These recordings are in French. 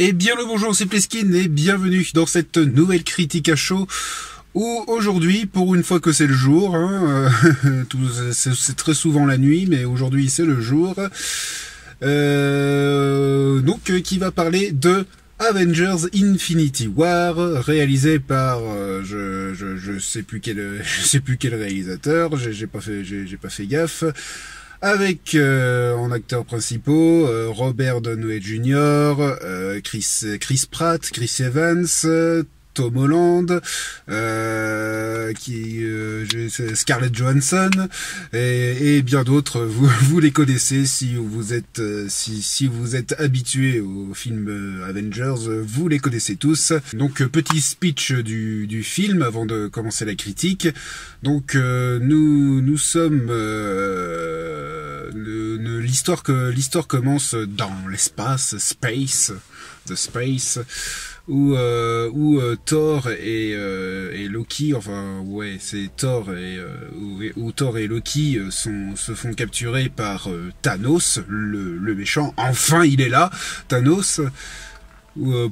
Et bien le bonjour, c'est Pleskin et bienvenue dans cette nouvelle critique à chaud où aujourd'hui, pour une fois que c'est le jour, c'est très souvent la nuit, mais aujourd'hui c'est le jour, qui va parler de Avengers Infinity War, réalisé par je sais plus quel réalisateur, j'ai pas fait gaffe. Avec en acteurs principaux Robert Downey Jr., Chris Pratt, Chris Evans, Tom Holland, Scarlett Johansson et bien d'autres. Vous les connaissez si vous êtes si vous êtes habitué aux films Avengers, vous les connaissez tous. Donc petit speech du film avant de commencer la critique. Donc nous sommes l'histoire commence dans l'espace, the space, où Thor et Loki, enfin ouais c'est Thor où Thor et Loki se font capturer par Thanos, le méchant. Enfin il est là, Thanos.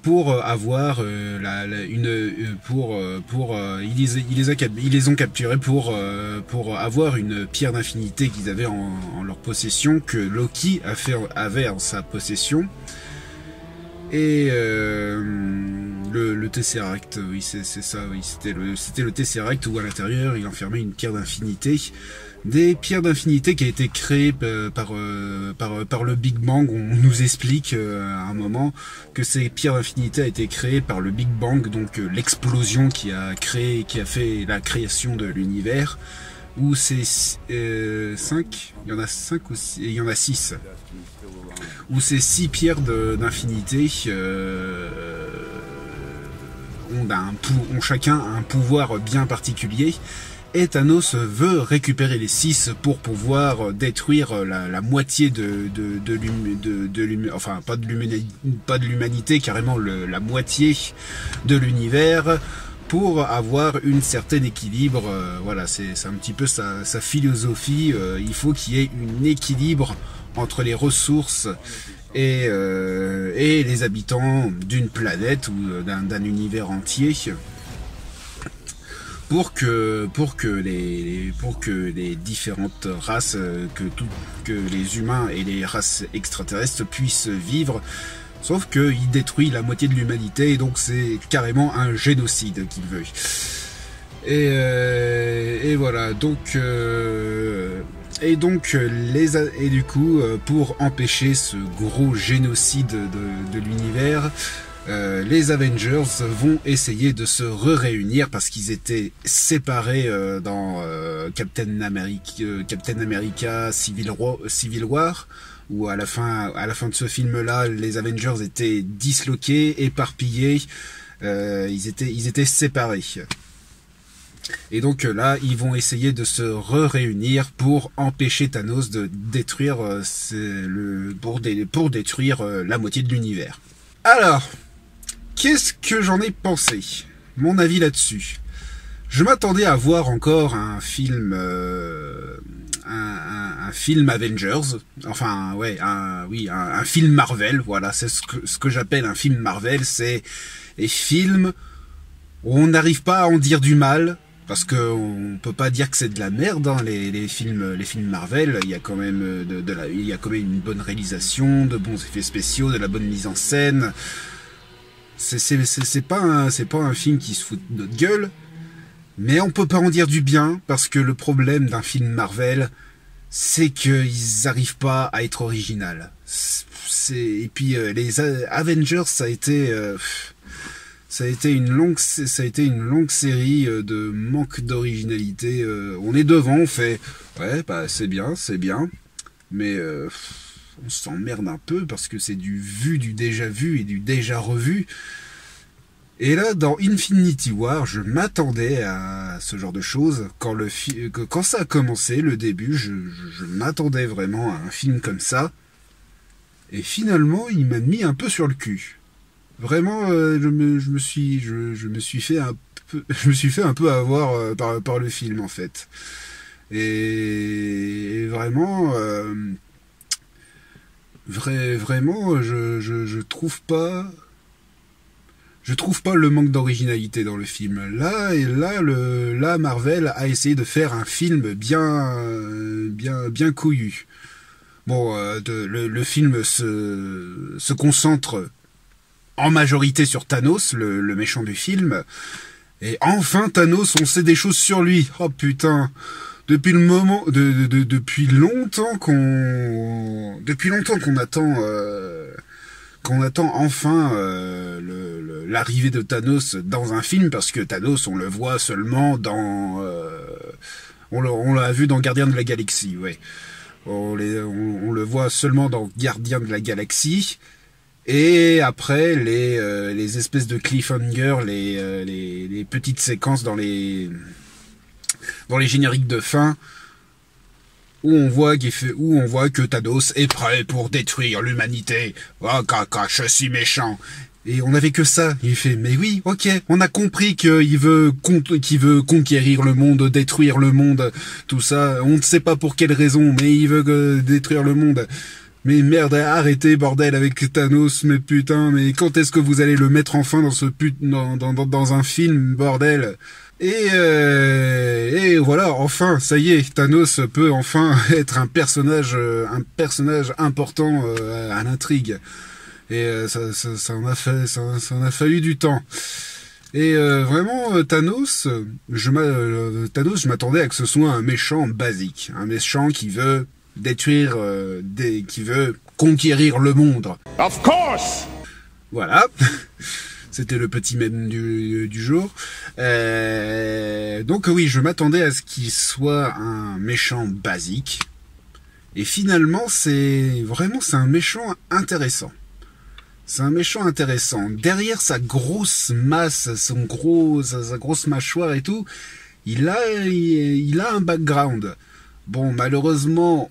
Pour avoir ils les ont capturés pour avoir une pierre d'infinité qu'ils avaient en leur possession, que Loki avait en sa possession. Et le Tesseract, oui c'est ça, oui c'était le Tesseract où à l'intérieur il enfermait une pierre d'infinité. Des pierres d'infinité qui a été créées par le Big Bang. On nous explique à un moment que ces pierres d'infinité a été créées par le Big Bang, donc l'explosion qui a fait la création de l'univers. Où c'est 5, il y en a 5 aussi, et il y en a 6. Où ces 6 pierres d'infinité ont chacun un pouvoir bien particulier. Et Thanos veut récupérer les 6 pour pouvoir détruire la moitié enfin pas de l'humanité, carrément la moitié de l'univers, pour avoir une certaine équilibre. Voilà, c'est un petit peu sa philosophie. Il faut qu'il y ait un équilibre entre les ressources et les habitants d'une planète ou d'un univers entier. Pour que les différentes races, que les humains et les races extraterrestres puissent vivre. Sauf qu'il détruit la moitié de l'humanité, et donc c'est carrément un génocide qu'il veut. Et voilà, donc du coup, pour empêcher ce gros génocide de l'univers, les Avengers vont essayer de se réunir parce qu'ils étaient séparés dans Captain America Civil War, où à la fin de ce film-là, les Avengers étaient disloqués, éparpillés, ils étaient séparés. Et donc là, ils vont essayer de se réunir pour empêcher Thanos de détruire pour détruire la moitié de l'univers. Alors, qu'est-ce que j'en ai pensé? Mon avis là-dessus. Je m'attendais à voir encore un film, un film Avengers. Enfin, ouais, un film Marvel. Voilà, c'est ce que j'appelle un film Marvel. C'est les films où on n'arrive pas à en dire du mal, parce que on peut pas dire que c'est de la merde, hein, les films Marvel. Il y a quand même il y a quand même une bonne réalisation, de bons effets spéciaux, de la bonne mise en scène. C'est pas un film qui se fout de notre gueule, mais on peut pas en dire du bien, parce que le problème d'un film Marvel, c'est qu'ils arrivent pas à être original. Et puis les Avengers, ça a été une longue série de manque d'originalité. On est devant, on fait ouais, bah c'est bien, mais on s'emmerde un peu parce que c'est du déjà vu et du déjà revu. Et là, dans Infinity War, je m'attendais à ce genre de choses. Quand ça a commencé, le début, je m'attendais vraiment à un film comme ça. Et finalement, il m'a mis un peu sur le cul. Vraiment, je me suis fait un peu avoir par le film, en fait. Et vraiment, vraiment, je trouve pas je trouve pas le manque d'originalité dans le film. Là, Marvel a essayé de faire un film bien couillu. Bon, le film se concentre en majorité sur Thanos, le méchant du film. Et enfin, Thanos, on sait des choses sur lui. Oh putain, depuis longtemps qu'on attend enfin l'arrivée de Thanos dans un film, parce que Thanos, on le voit seulement dans on l'a vu dans Gardiens de la Galaxie, ouais. On le voit seulement dans Gardiens de la Galaxie. Et après, les espèces de cliffhanger, les petites séquences dans les génériques de fin, où on voit que Thanos est prêt pour détruire l'humanité. Oh, caca, je suis méchant. Et on n'avait que ça. Il fait, mais oui, ok, on a compris qu'il veut conquérir le monde, détruire le monde, tout ça. On ne sait pas pour quelle raison, mais il veut détruire le monde. Mais merde, arrêtez, bordel, avec Thanos, mais putain, mais quand est-ce que vous allez le mettre enfin dans un film, bordel? Et voilà, enfin, ça y est, Thanos peut enfin être un personnage important à l'intrigue. Et ça en a fallu du temps. Et vraiment, Thanos, je m'attendais à que ce soit un méchant basique, un méchant qui veut détruire, qui veut conquérir le monde. Of course. Voilà. C'était le petit mème du jour. Donc oui, je m'attendais à ce qu'il soit un méchant basique. Et finalement, c'est un méchant intéressant. C'est un méchant intéressant. Derrière sa grosse masse, sa grosse mâchoire et tout, il a un background. Bon, malheureusement,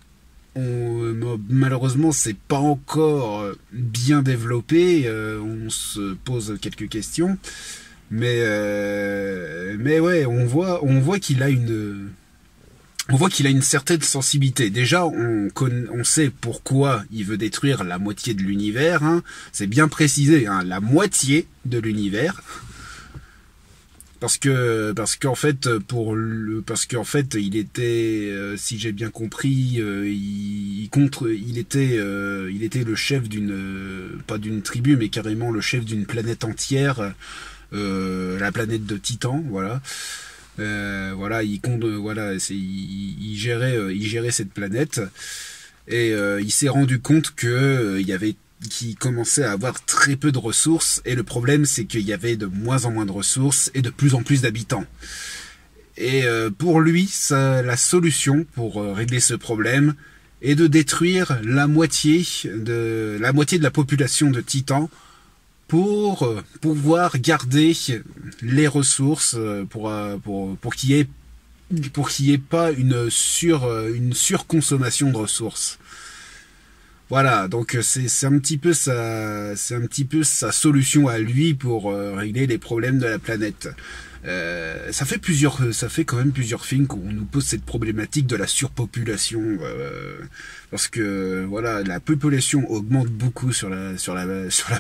c'est pas encore bien développé. On se pose quelques questions, mais ouais, on voit qu'il a une certaine sensibilité. Déjà, on sait pourquoi il veut détruire la moitié de l'univers. Hein. C'est bien précisé, hein, la moitié de l'univers. Parce qu'en fait, il était, si j'ai bien compris, il était le chef pas d'une tribu, mais carrément le chef d'une planète entière, la planète de Titan, voilà. Il gérait cette planète, et il s'est rendu compte que qu'il commençait à avoir très peu de ressources, et le problème c'est qu'il y avait de moins en moins de ressources et de plus en plus d'habitants. Et pour lui, la solution pour régler ce problème est de détruire la moitié de la population de Titan pour pouvoir garder les ressources, pour qu'il y ait pas une surconsommation de ressources. Voilà, donc c'est un petit peu sa solution à lui pour régler les problèmes de la planète. Ça fait quand même plusieurs films qu'on nous pose cette problématique de la surpopulation, parce que voilà, la population augmente beaucoup sur la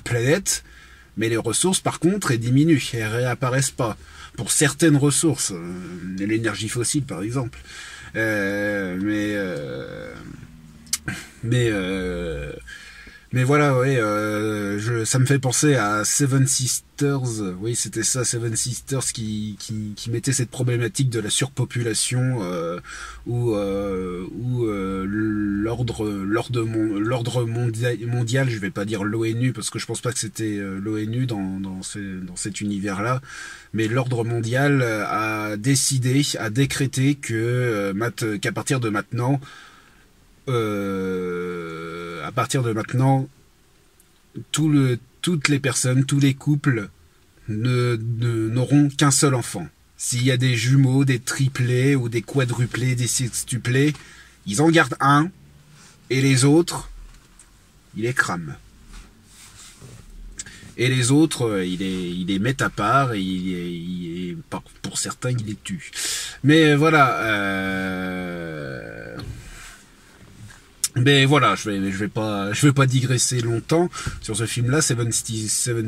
planète, mais les ressources par contre elles diminuent, elles réapparaissent pas pour certaines ressources, l'énergie fossile par exemple, mais voilà, ouais, ça me fait penser à Seven Sisters. Oui, c'était ça, Seven Sisters, qui mettait cette problématique de la surpopulation, où l'ordre mondial, je vais pas dire l'ONU parce que je pense pas que c'était l'ONU dans cet univers-là, mais l'ordre mondial a décrété qu'à partir de maintenant, toutes les personnes, tous les couples n'auront qu'un seul enfant. S'il y a des jumeaux, des triplés ou des quadruplés, des sextuplés, ils en gardent un, et les autres, ils les crament. Et les autres, ils les mettent à part, et pour certains, ils les tuent. Mais voilà, Mais voilà, je vais pas digresser longtemps sur ce film-là. Seven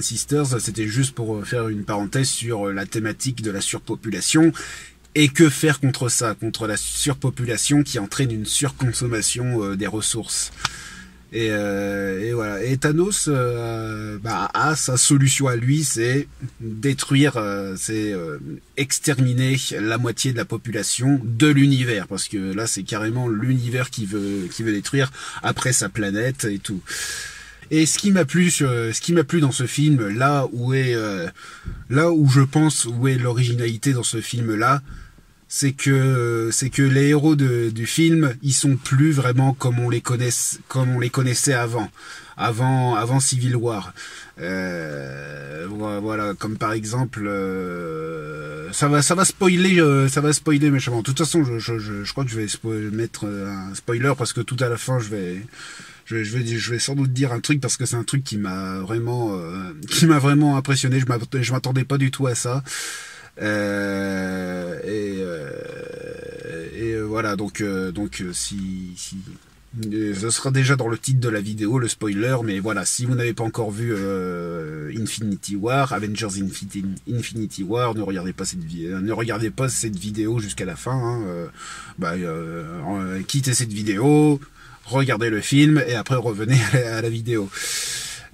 Sisters, c'était juste pour faire une parenthèse sur la thématique de la surpopulation. Et que faire contre ça, contre la surpopulation qui entraîne une surconsommation des ressources. Et voilà. Et Thanos a sa solution à lui, c'est détruire, exterminer la moitié de la population de l'univers, parce que là c'est carrément l'univers qui veut détruire après sa planète et tout. Et ce qui m'a plu dans ce film, là où je pense où est l'originalité dans ce film-là, c'est que les héros du film, ils sont plus vraiment comme on les connaissait avant Civil War. Voilà, comme par exemple, ça va spoiler méchamment. De toute façon, je crois que je vais mettre un spoiler parce que tout à la fin, je vais sans doute dire un truc parce que c'est un truc qui m'a vraiment impressionné. Je m'attendais pas du tout à ça. Voilà, donc si ce sera déjà dans le titre de la vidéo, le spoiler, mais voilà, si vous n'avez pas encore vu Infinity War, Avengers Infinity War, ne regardez pas cette vidéo jusqu'à la fin, quittez cette vidéo, regardez le film et après revenez à la vidéo.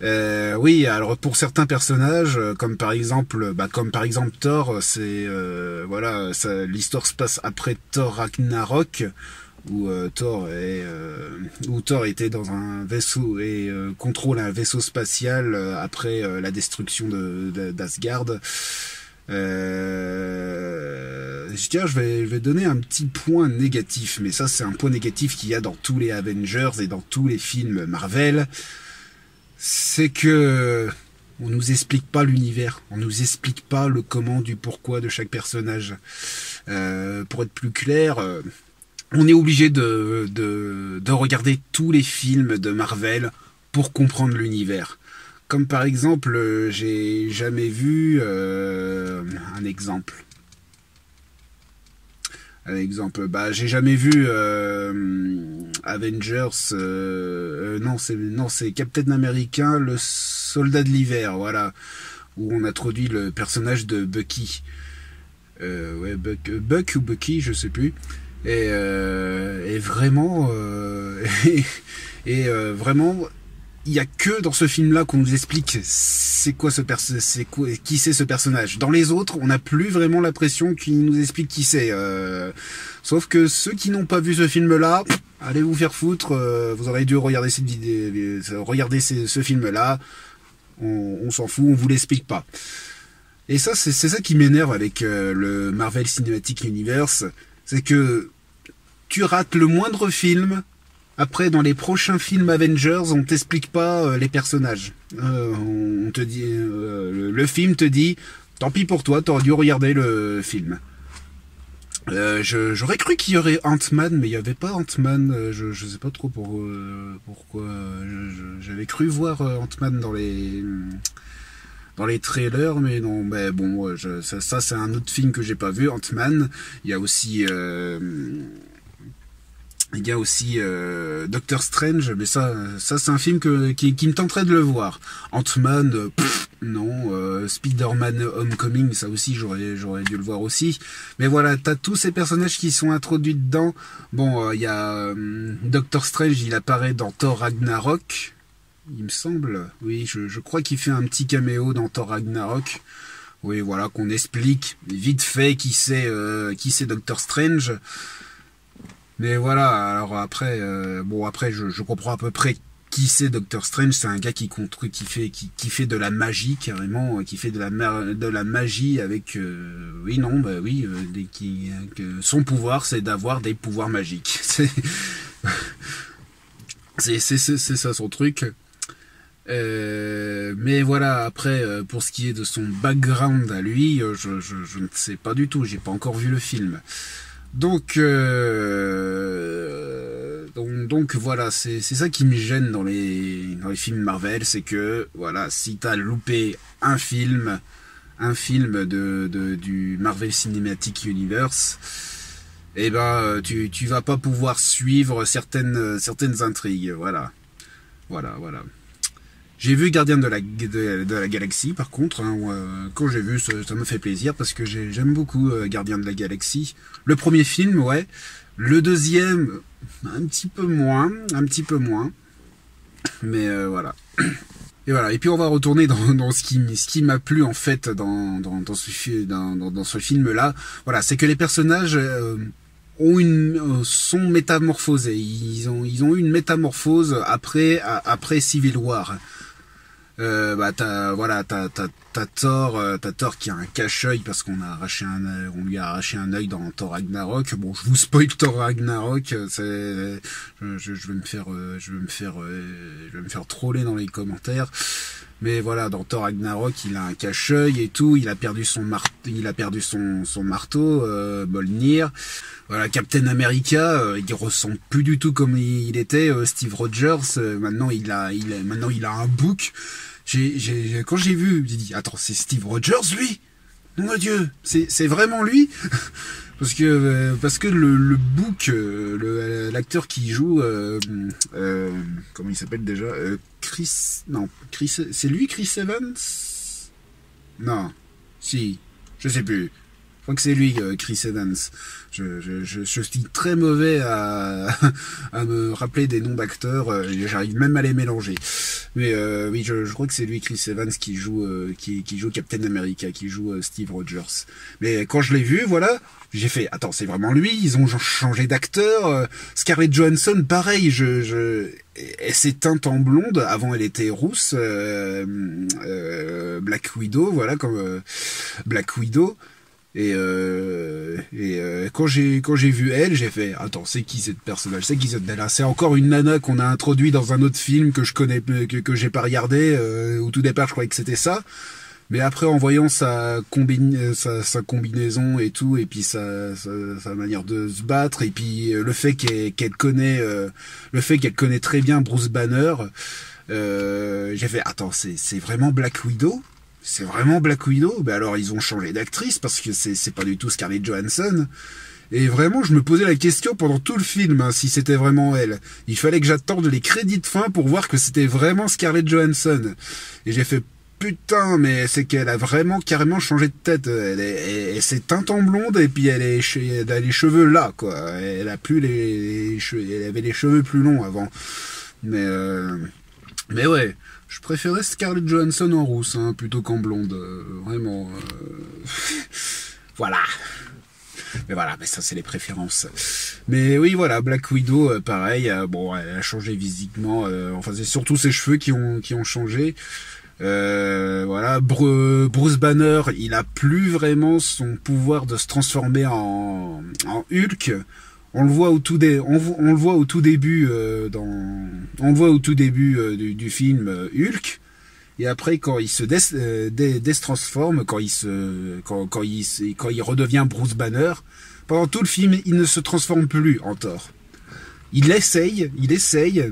Oui, alors pour certains personnages, comme par exemple Thor, l'histoire se passe après Thor Ragnarok, où Thor était dans un vaisseau et contrôle un vaisseau spatial après la destruction d'Asgard. Tiens, je vais donner un petit point négatif, mais ça c'est un point négatif qu'il y a dans tous les Avengers et dans tous les films Marvel. C'est que on nous explique pas l'univers, on nous explique pas le comment du pourquoi de chaque personnage. Pour être plus clair, on est obligé de regarder tous les films de Marvel pour comprendre l'univers. Comme par exemple, j'ai jamais vu un exemple. J'ai jamais vu Avengers. C'est Captain America, le soldat de l'hiver, voilà, où on introduit le personnage de Bucky. Buck ou Bucky, je sais plus. Et vraiment, vraiment. Il y a que dans ce film-là qu'on nous explique qui c'est ce personnage. Dans les autres, on n'a plus vraiment l'impression qu'il nous explique qui c'est. Sauf que ceux qui n'ont pas vu ce film-là, allez vous faire foutre. Vous aurez dû regarder cette vidéo, regarder ce film-là. On s'en fout, on vous l'explique pas. Et ça, c'est ça qui m'énerve avec le Marvel Cinematic Universe, c'est que tu rates le moindre film. Après, dans les prochains films Avengers, on t'explique pas les personnages. On te dit, le film te dit, tant pis pour toi, t'aurais dû regarder le film. J'aurais cru qu'il y aurait Ant-Man, mais il y avait pas Ant-Man. Je sais pas trop pourquoi. J'avais cru voir Ant-Man dans les trailers, mais non. Mais bon, ça c'est un autre film que j'ai pas vu, Ant-Man. Il y a aussi Doctor Strange, mais ça c'est un film qui me tenterait de le voir. Ant-Man, non. Spider-Man Homecoming, ça aussi j'aurais dû le voir aussi. Mais voilà, t'as tous ces personnages qui sont introduits dedans. Bon, il y a Doctor Strange, il apparaît dans Thor Ragnarok, il me semble. Oui, je crois qu'il fait un petit caméo dans Thor Ragnarok. Oui, voilà, qu'on explique vite fait qui c'est Doctor Strange. Mais voilà, alors après, je comprends à peu près qui c'est Doctor Strange. C'est un gars qui fait de la magie carrément, qui fait de la magie avec, son pouvoir, c'est d'avoir des pouvoirs magiques. C'est ça son truc. Mais voilà, après, pour ce qui est de son background à lui, je ne sais pas du tout. J'ai pas encore vu le film. Donc voilà, c'est ça qui me gêne dans les films Marvel, c'est que voilà, si t'as loupé un film du Marvel Cinematic Universe, eh ben tu vas pas pouvoir suivre certaines intrigues. Voilà. Voilà. J'ai vu Gardien de la Galaxie, par contre, hein, quand j'ai vu, ça me fait plaisir, parce que j'aime beaucoup Gardien de la Galaxie. Le premier film, ouais. Le deuxième, un petit peu moins. Mais voilà. Et voilà. Et puis on va retourner dans ce qui m'a plu, en fait, dans ce film-là. Voilà, c'est que les personnages sont métamorphosés. Ils ont eu une métamorphose après Civil War. T'as Thor qui a un cache-œil parce qu'on on lui a arraché un œil dans Thor Ragnarok. Bon, je vous spoil Thor Ragnarok, je vais me faire troller dans les commentaires. Mais voilà, dans Thor Ragnarok, il a un cache-œil et tout, il a perdu son marteau, Mjolnir. Voilà, Captain America, il ressemble plus du tout comme il était, Steve Rogers, maintenant il a un bouc. Quand j'ai vu, j'ai dit, attends, c'est Steve Rogers, lui? Mon Dieu, c'est vraiment lui? Parce que le bouc, l'acteur qui joue, comment il s'appelle déjà? C'est lui, Chris Evans? Non, si, je sais plus. Je crois que c'est lui, Chris Evans. Je suis très mauvais à me rappeler des noms d'acteurs. J'arrive même à les mélanger. Mais oui, je crois que c'est lui, Chris Evans, qui joue Captain America, qui joue Steve Rogers. Mais quand je l'ai vu, voilà, j'ai fait, attends, c'est vraiment lui. Ils ont changé d'acteur. Scarlett Johansson, pareil. Elle s'est teinte en blonde. Avant, elle était rousse. Black Widow, voilà, comme Black Widow. Et quand j'ai vu elle, j'ai fait, attends, c'est qui cette personnage? C'est qui cette nana? C'est encore une nana qu'on a introduit dans un autre film que je connais, que j'ai pas regardé. Au tout départ, je croyais que c'était ça. Mais après, en voyant sa combinaison et tout, et puis sa manière de se battre, et puis le fait qu'elle connaît très bien Bruce Banner, j'ai fait, attends, c'est vraiment Black Widow? C'est vraiment Black Widow? Ben alors ils ont changé d'actrice parce que c'est pas du tout Scarlett Johansson. Et vraiment, je me posais la question pendant tout le film, hein, si c'était vraiment elle. Il fallait que j'attende les crédits de fin pour voir que c'était vraiment Scarlett Johansson. Et j'ai fait, putain, mais c'est qu'elle a vraiment carrément changé de tête. Elle s'est teinte en blonde et puis elle a les cheveux là, quoi. Elle a plus elle avait les cheveux plus longs avant. Mais ouais. Je préférais Scarlett Johansson en rousse, hein, plutôt qu'en blonde. Vraiment. Voilà. Mais ça, c'est les préférences. Mais oui, voilà, Black Widow, pareil. Bon, elle a changé physiquement. Enfin, c'est surtout ses cheveux qui ont changé. Voilà, Bruce Banner, il a plus vraiment son pouvoir de se transformer en Hulk. On le voit au tout début du film Hulk, et après quand il se déstransforme, quand il redevient Bruce Banner, pendant tout le film il ne se transforme plus en Thor. Il essaye,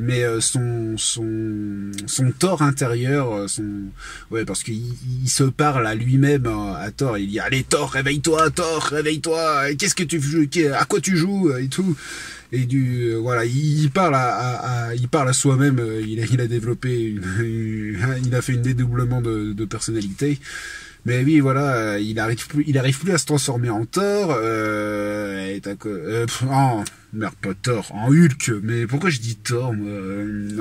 mais son Thor intérieur, ouais, parce qu'il se parle à lui-même, à Thor. Il dit, allez Thor, réveille-toi, qu'est-ce que tu joues, à quoi tu joues et tout. Et voilà, il parle à soi-même. Il a développé il a fait un dédoublement de personnalité. Mais oui, voilà, il arrive plus à se transformer en Thor. Merde, pas Thor, en Hulk. Mais pourquoi je dis Thor, moi?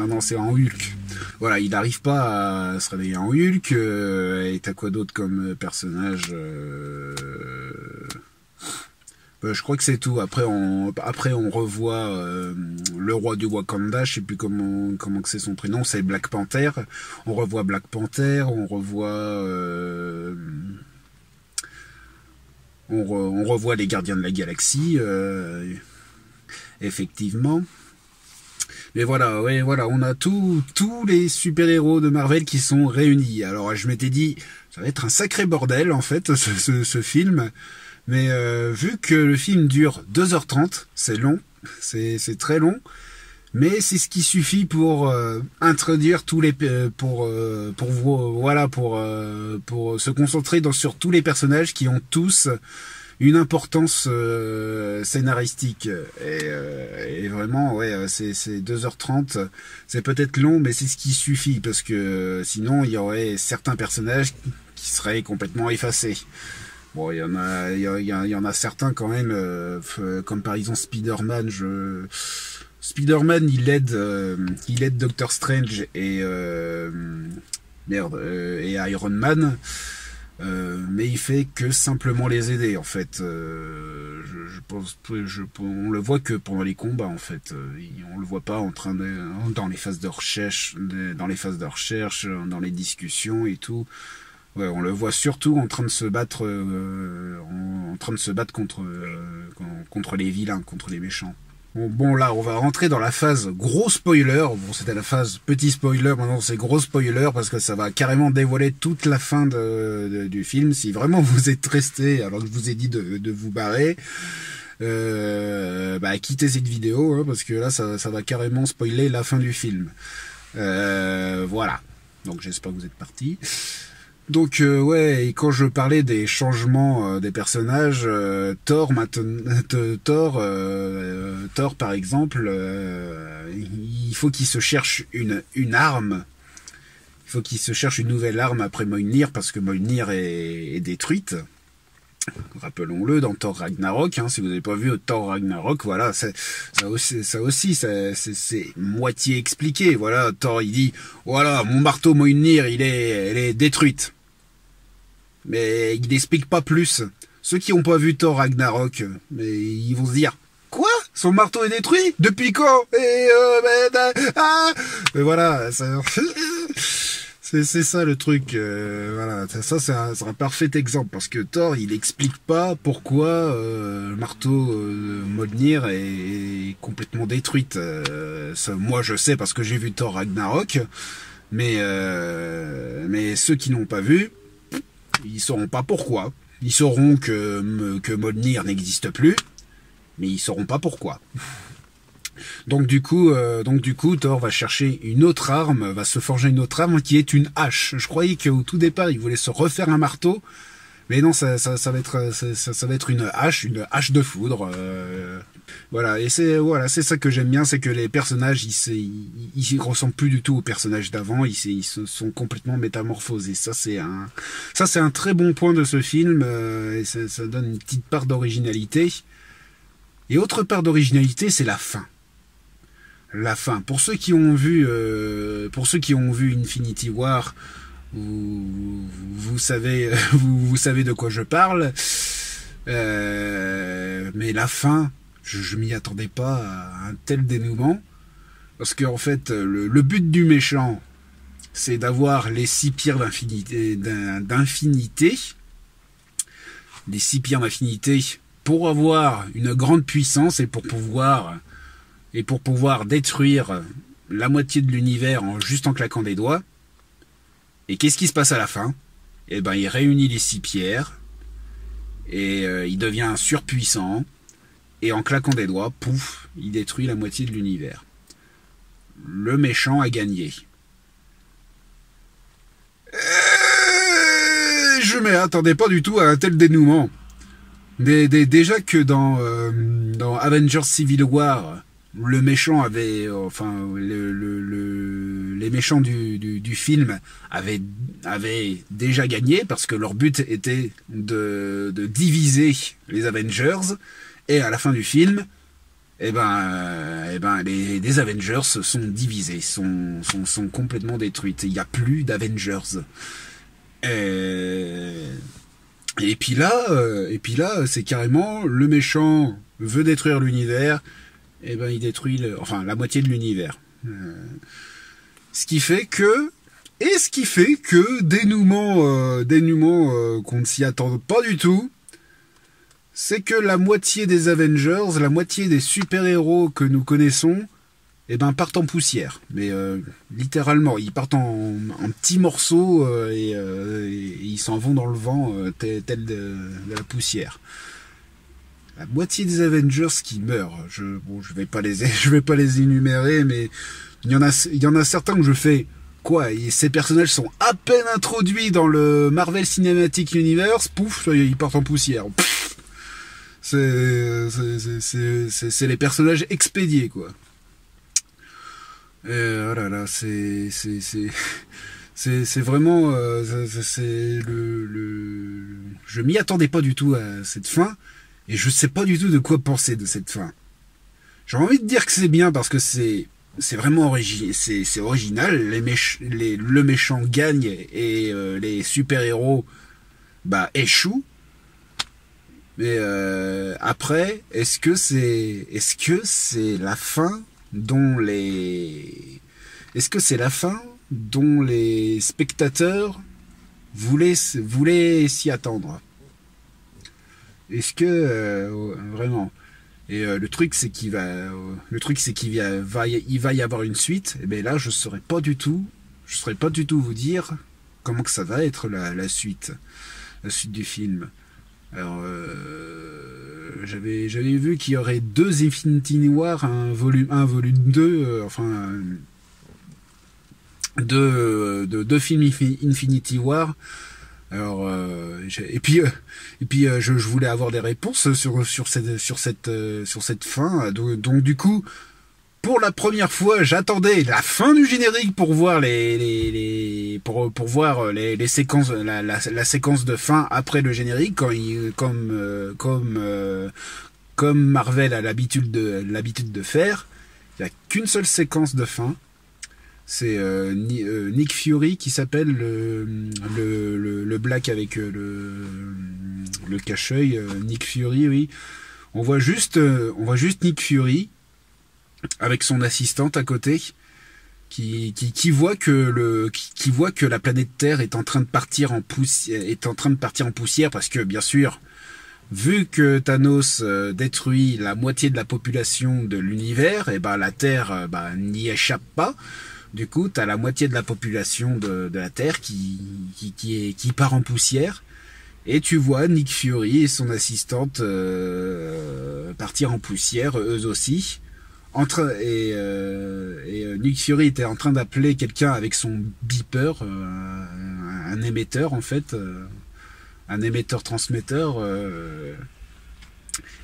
Non, c'est en Hulk. Voilà, il n'arrive pas à se réveiller en Hulk. Et t'as quoi d'autre comme personnage? Je crois que c'est tout. Après on revoit le roi du Wakanda, je sais plus comment que c'est son prénom, c'est Black Panther. On revoit Black Panther, on revoit les Gardiens de la Galaxie, effectivement. Mais voilà, ouais, voilà, on a tous les super-héros de Marvel qui sont réunis. Alors je m'étais dit, ça va être un sacré bordel en fait, ce film. Mais vu que le film dure 2h30, c'est long, c'est très long, mais c'est ce qui suffit pour introduire tous les pour se concentrer sur tous les personnages qui ont tous une importance scénaristique. Et vraiment, ouais, c'est 2h30. C'est peut-être long, mais c'est ce qui suffit, parce que sinon, il y aurait certains personnages qui seraient complètement effacés. Bon, il y en a certains quand même, comme par exemple Spider-Man. Spider-Man, il aide Doctor Strange et et Iron Man, mais il fait que simplement les aider en fait. Je pense, on le voit que pendant les combats en fait. On le voit pas en train de dans les phases de recherche, dans les discussions et tout. Ouais, on le voit surtout en train de se battre, contre les vilains, contre les méchants. Bon, là, on va rentrer dans la phase gros spoiler. Bon, c'était la phase petit spoiler, maintenant c'est gros spoiler parce que ça va carrément dévoiler toute la fin du film. Si vraiment vous êtes resté alors que je vous ai dit de vous barrer, quittez cette vidéo, hein, parce que là, ça va carrément spoiler la fin du film. Voilà. Donc j'espère que vous êtes partis. Donc ouais, et quand je parlais des changements des personnages, Thor par exemple, il faut qu'il se cherche une arme. Il faut qu'il se cherche une nouvelle arme après Mjolnir, parce que Mjolnir est détruite. Rappelons-le, dans Thor Ragnarok, hein, si vous n'avez pas vu Thor Ragnarok, voilà, ça aussi, c'est moitié expliqué. Voilà, Thor, il dit, voilà, mon marteau Mjolnir, elle est détruite. Mais il n'explique pas plus. Ceux qui n'ont pas vu Thor Ragnarok, mais ils vont se dire, quoi? Son marteau est détruit? Depuis quand? Mais voilà, c'est ça le truc, voilà, ça c'est un parfait exemple, parce que Thor, il explique pas pourquoi le marteau Mjolnir est complètement détruite. Ça, moi je sais parce que j'ai vu Thor Ragnarok, mais ceux qui n'ont pas vu, ils sauront pas pourquoi. Ils sauront que Mjolnir n'existe plus, mais ils sauront pas pourquoi. Donc du coup, Thor va chercher une autre arme, va se forger une autre arme qui est une hache. Je croyais qu'au tout départ, il voulait se refaire un marteau, mais non, ça va être une hache de foudre. Voilà, et c'est ça que j'aime bien, c'est que les personnages, ils ressemblent plus du tout aux personnages d'avant, ils se sont complètement métamorphosés. Ça c'est un très bon point de ce film, et ça donne une petite part d'originalité. Et autre part d'originalité, c'est la fin. La fin. Pour ceux qui ont vu Infinity War, vous savez de quoi je parle. Mais la fin, je m'y attendais pas à un tel dénouement, parce qu'en fait, le but du méchant, c'est d'avoir les 6 pierres d'infinité, les 6 pierres d'infinité, pour avoir une grande puissance et pour pouvoir détruire la moitié de l'univers juste en claquant des doigts. Et qu'est-ce qui se passe à la fin? Eh ben, il réunit les 6 pierres et il devient surpuissant, et en claquant des doigts, pouf, il détruit la moitié de l'univers. Le méchant a gagné. Je m'y attendais pas du tout à un tel dénouement. Déjà que dans Avengers Civil War, le méchant avait, les méchants du film avaient déjà gagné, parce que leur but était de diviser les Avengers, et à la fin du film, les Avengers sont divisés, sont complètement détruites. Il n'y a plus d'Avengers. Et puis là, c'est carrément le méchant veut détruire l'univers, et ben il détruit la moitié de l'univers. Ce qui fait que dénouement qu'on ne s'y attend pas du tout, c'est que la moitié des Avengers, la moitié des super-héros que nous connaissons, partent en poussière. Mais littéralement, ils partent en petits morceaux, et ils s'en vont dans le vent, tel de la poussière. La moitié des Avengers qui meurent. Je vais pas les énumérer, mais il y en a certains où je fais quoi, et ces personnages sont à peine introduits dans le Marvel Cinematic Universe, pouf, ils partent en poussière. Pff. C'est les personnages expédiés, quoi. Oh là là, c'est vraiment, je m'y attendais pas du tout à cette fin, et je sais pas du tout de quoi penser de cette fin. J'ai envie de dire que c'est bien parce que c'est vraiment c'est original. Le méchant gagne et les super-héros bah échouent. Mais après, est-ce que c'est la fin dont est-ce que c'est la fin dont les spectateurs voulaient s'y attendre? Est-ce que vraiment? Et le truc c'est qu'il va il va y avoir une suite. Et bien là, je saurais pas du tout vous dire comment que ça va être la suite du film. Alors j'avais vu qu'il y aurait 2 Infinity War, un volume 1, volume 2, enfin deux films Infinity War. Alors et puis je voulais avoir des réponses sur cette fin. Donc du coup, pour la première fois, j'attendais la fin du générique pour voir pour voir les séquences, la séquence de fin après le générique, comme Marvel a l'habitude de faire. Il n'y a qu'une seule séquence de fin. C'est Nick Fury qui s'appelle le black avec le cache-œil, Nick Fury, oui. On voit juste Nick Fury avec son assistante à côté qui voit que la planète Terre est en train de partir en poussière parce que bien sûr, vu que Thanos détruit la moitié de la population de l'univers, et ben la Terre n'y échappe pas. Du coup, t'as la moitié de la population de la Terre qui part en poussière. Et tu vois Nick Fury et son assistante partir en poussière, eux aussi. Nick Fury était en train d'appeler quelqu'un avec son beeper, un émetteur en fait, un émetteur-transmetteur.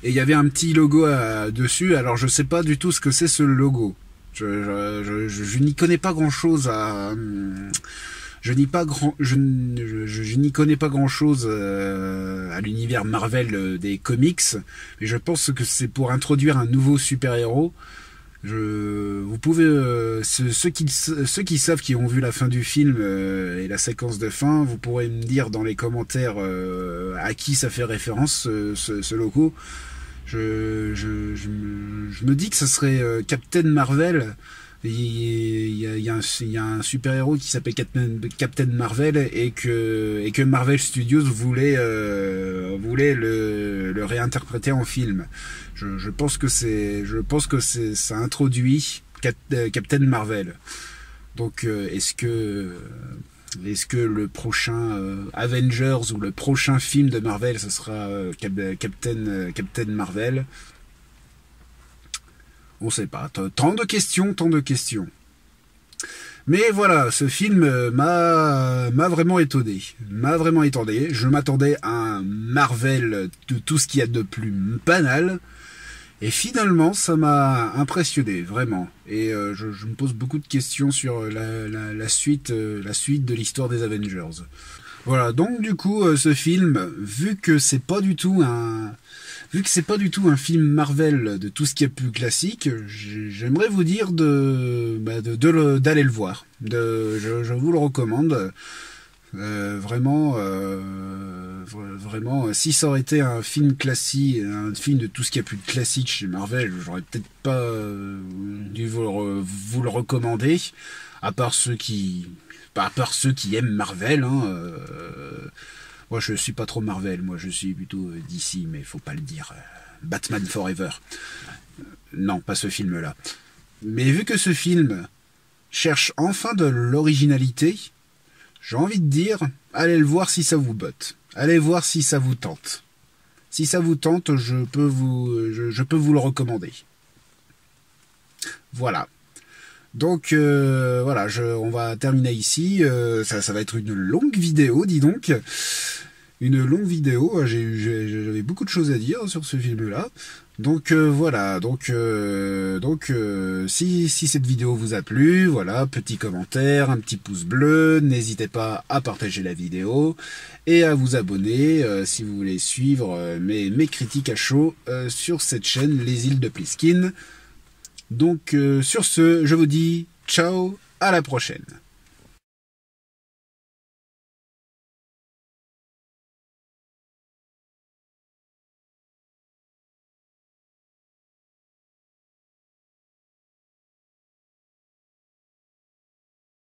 Et il y avait un petit logo dessus. Alors je sais pas du tout ce que c'est ce logo. Je n'y connais pas grand chose je n'y connais pas grand chose à l'univers Marvel des comics, mais je pense que c'est pour introduire un nouveau super-héros. Vous pouvez ceux qui savent, qui ont vu la fin du film et la séquence de fin, vous pourrez me dire dans les commentaires à qui ça fait référence ce logo. Je me dis que ce serait Captain Marvel. Il y a un super-héros qui s'appelle Captain Marvel et que Marvel Studios voulait le réinterpréter en film. Je pense que ça introduit Captain Marvel. Donc est-ce que le prochain Avengers ou le prochain film de Marvel, ce sera Captain Marvel? On sait pas. Tant de questions. Mais voilà, ce film m'a vraiment étonné. Je m'attendais à un Marvel de tout ce qu'il y a de plus banal. Et finalement, ça m'a impressionné, vraiment. Et je me pose beaucoup de questions sur la suite de l'histoire des Avengers. Voilà, donc du coup, ce film, vu que c'est pas du tout un film Marvel de tout ce qui est plus classique, j'aimerais vous dire d'aller le voir. Je vous le recommande. Vraiment, si ça aurait été un film classique, un film de tout ce qu'il y a plus de classique chez Marvel, j'aurais peut-être pas dû vous le recommander, à part ceux qui aiment Marvel. Moi, je suis pas trop Marvel, moi je suis plutôt DC, mais faut pas le dire. Batman Forever. Non, pas ce film-là. Mais vu que ce film cherche enfin de l'originalité, j'ai envie de dire, allez le voir si ça vous botte. Allez voir si ça vous tente. Si ça vous tente, je peux vous le recommander. Voilà. Donc voilà, on va terminer ici. Ça va être une longue vidéo, dis donc. une longue vidéo. J'avais beaucoup de choses à dire sur ce film-là. Donc voilà, si cette vidéo vous a plu, voilà, petit commentaire, un petit pouce bleu, n'hésitez pas à partager la vidéo et à vous abonner si vous voulez suivre mes critiques à chaud sur cette chaîne Les Îles de Pliskin. Donc sur ce, je vous dis ciao, à la prochaine.